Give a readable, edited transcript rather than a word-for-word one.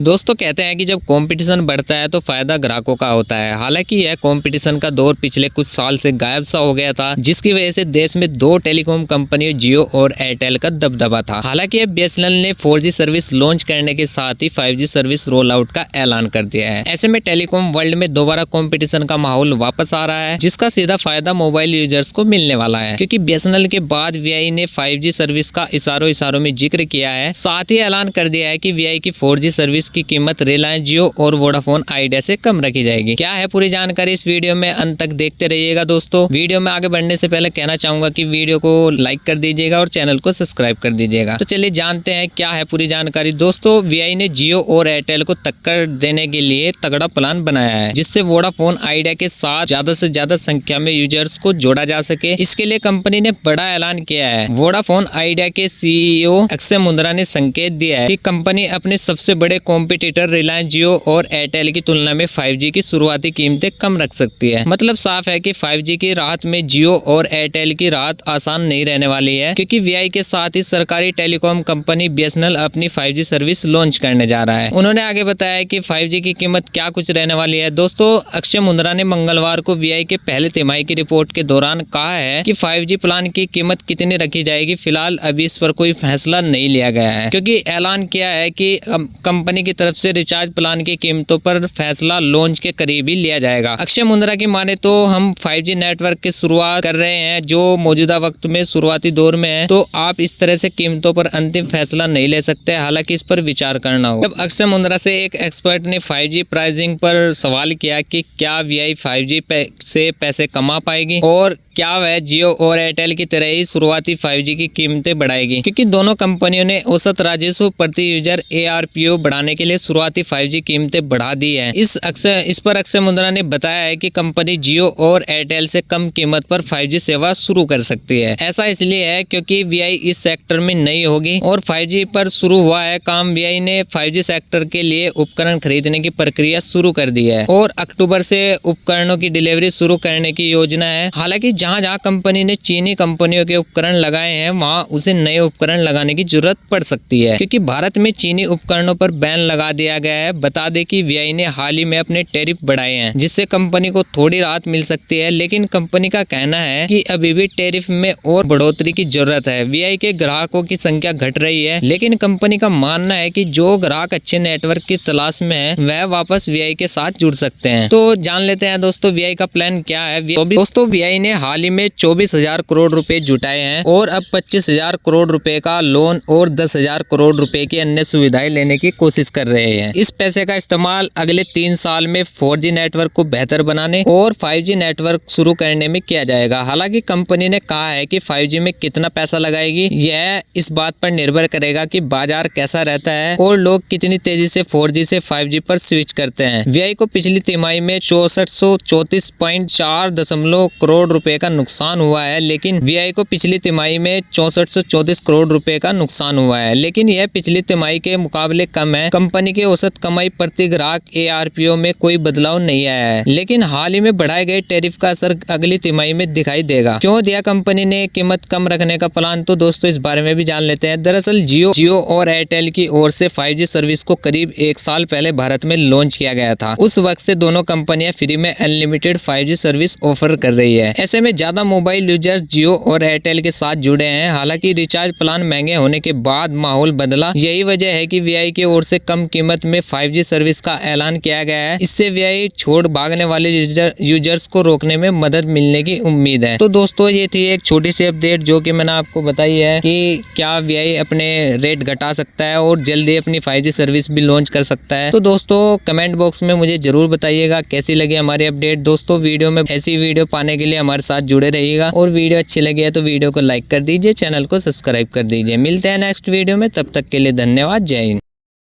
दोस्तों कहते हैं कि जब कंपटीशन बढ़ता है तो फायदा ग्राहकों का होता है। हालांकि यह कंपटीशन का दौर पिछले कुछ साल से गायब सा हो गया था, जिसकी वजह से देश में दो टेलीकॉम कंपनियों जियो और एयरटेल का दबदबा था। हालांकि अब बीएसएनएल ने 4G सर्विस लॉन्च करने के साथ ही 5G सर्विस रोल आउट का ऐलान कर दिया है। ऐसे में टेलीकॉम वर्ल्ड में दोबारा कंपटीशन का माहौल वापस आ रहा है, जिसका सीधा फायदा मोबाइल यूजर्स को मिलने वाला है, क्योंकि बीएसएनएल के बाद वीआई ने 5G सर्विस का इशारों में जिक्र किया है। साथ ही ऐलान कर दिया है कि वीआई की 4G सर्विस की कीमत रिलायंस जियो और वोडाफोन आइडिया से कम रखी जाएगी। क्या है पूरी जानकारी इस वीडियो में, अंत तक देखते रहिएगा। दोस्तों वीडियो में आगे बढ़ने से पहले कहना चाहूंगा कि वीडियो को लाइक कर दीजिएगा और चैनल को सब्सक्राइब कर दीजिएगा। तो चलिए जानते हैं क्या है पूरी जानकारी। दोस्तों वीआई ने जियो और एयरटेल को टक्कर देने के लिए तगड़ा प्लान बनाया है, जिससे वोडाफोन आइडिया के साथ ज्यादा से ज्यादा संख्या में यूजर्स को जोड़ा जा सके। इसके लिए कंपनी ने बड़ा ऐलान किया है। वोडाफोन आइडिया के सीईओ अक्षय मुंद्रा ने संकेत दिया है कि कंपनी अपने सबसे बड़े कॉम्पिटिटर रिलायंस जियो और एयरटेल की तुलना में 5G की शुरुआती कीमतें कम रख सकती है। मतलब साफ है कि 5G की राहत में जियो और एयरटेल की राहत आसान नहीं रहने वाली है, क्योंकि वीआई के साथ ही सरकारी टेलीकॉम कंपनी बीएसएनएल अपनी 5G सर्विस लॉन्च करने जा रहा है। उन्होंने आगे बताया कि 5G की कीमत क्या कुछ रहने वाली है। दोस्तों अक्षय मुंद्रा ने मंगलवार को वीआई के पहले तिमाही की रिपोर्ट के दौरान कहा है कि 5G प्लान की कीमत कितनी रखी जाएगी, फिलहाल अभी इस पर कोई फैसला नहीं लिया गया है, क्योंकि ऐलान किया है कि कंपनी की तरफ से रिचार्ज प्लान की कीमतों पर फैसला लॉन्च के करीब ही लिया जाएगा। अक्षय मुंद्रा की माने तो हम 5G नेटवर्क की शुरुआत कर रहे हैं, जो मौजूदा वक्त में शुरुआती दौर में है, तो आप इस तरह से कीमतों पर अंतिम फैसला नहीं ले सकते, हालांकि इस पर विचार करना होगा। जब अक्षय मुंद्रा से एक एक्सपर्ट ने 5G प्राइसिंग पर सवाल किया कि क्या वीआई 5G से पैसे कमा पाएगी और क्या वह जियो और एयरटेल की तरह ही शुरुआती 5G की कीमतें बढ़ाएगी, क्योंकि दोनों कंपनियों ने औसत राजस्व प्रति यूजर ARPU बढ़ाने के लिए शुरुआती 5G कीमतें बढ़ा दी है। इस पर अक्षय मुंद्रा ने बताया है कि कंपनी जियो और एयरटेल से कम कीमत पर 5G सेवा शुरू कर सकती है। ऐसा इसलिए है क्योंकि वीआई इस सेक्टर में नई होगी और 5G पर शुरू हुआ है काम। वीआई ने 5G सेक्टर के लिए उपकरण खरीदने की प्रक्रिया शुरू कर दी है और अक्टूबर से उपकरणों की डिलीवरी शुरू करने की योजना है। हालांकि जहां कंपनी ने चीनी कंपनियों के उपकरण लगाए हैं, वहां उसे नए उपकरण लगाने की जरूरत पड़ सकती है, क्योंकि भारत में चीनी उपकरणों पर बैन लगा दिया गया है। बता दें कि वीआई ने हाल ही में अपने टैरिफ बढ़ाए हैं, जिससे कंपनी को थोड़ी राहत मिल सकती है, लेकिन कंपनी का कहना है कि अभी भी टैरिफ में और बढ़ोतरी की जरूरत है। वीआई के ग्राहकों की संख्या घट रही है, लेकिन कंपनी का मानना है कि जो ग्राहक अच्छे नेटवर्क की तलाश में है, वह वापस वीआई के साथ जुड़ सकते हैं। तो जान लेते हैं दोस्तों वीआई का प्लान क्या है। दोस्तों वीआई ने हाल ही में 24,000 करोड़ रुपए जुटाए हैं और अब 25,000 करोड़ रुपए का लोन और 10,000 करोड़ रुपए की अन्य सुविधाएं लेने की कोशिश कर रहे हैं। इस पैसे का इस्तेमाल अगले 3 साल में 4G नेटवर्क को बेहतर बनाने और 5G नेटवर्क शुरू करने में किया जाएगा। हालांकि कंपनी ने कहा है कि 5G में कितना पैसा लगाएगी, यह इस बात पर निर्भर करेगा कि बाजार कैसा रहता है और लोग कितनी तेजी से 4G से 5G पर स्विच करते हैं। वीआई को पिछली तिमाही में 6434.4 करोड़ रुपए का नुकसान हुआ है, लेकिन वीआई को पिछली तिमाही में 6434 करोड़ रुपए का नुकसान हुआ है, लेकिन यह पिछली तिमाही के मुकाबले कम है। कंपनी के औसत कमाई प्रति ग्राहक ARPU में कोई बदलाव नहीं आया है, लेकिन हाल ही में बढ़ाए गए टैरिफ का असर अगली तिमाही में दिखाई देगा। क्यों दिया कंपनी ने कीमत कम रखने का प्लान, तो दोस्तों इस बारे में भी जान लेते हैं। दरअसल जियो और एयरटेल की ओर से 5G सर्विस को करीब 1 साल पहले भारत में लॉन्च किया गया था। उस वक्त से दोनों कंपनियां फ्री में अनलिमिटेड 5G सर्विस ऑफर कर रही है। ऐसे में ज्यादा मोबाइल यूजर्स जियो और एयरटेल के साथ जुड़े हैं। हालांकि रिचार्ज प्लान महंगे होने के बाद माहौल बदला। यही वजह है कि वीआई की ओर से कम कीमत में 5G सर्विस का ऐलान किया गया है। इससे वीआई छोड़ भागने वाले यूजर्स को रोकने में मदद मिलने की उम्मीद है। तो दोस्तों ये थी एक छोटी सी अपडेट जो कि मैंने आपको बताई है कि क्या वीआई अपने रेट घटा सकता है और जल्दी अपनी 5G सर्विस भी लॉन्च कर सकता है। तो दोस्तों कमेंट बॉक्स में मुझे जरूर बताइएगा कैसी लगी हमारी अपडेट। दोस्तों वीडियो में ऐसी वीडियो पाने के लिए हमारे साथ जुड़े रहिएगा और वीडियो अच्छी लगी है तो वीडियो को लाइक कर दीजिए, चैनल को सब्सक्राइब कर दीजिए। मिलते हैं नेक्स्ट वीडियो में, तब तक के लिए धन्यवाद। जय हिंद।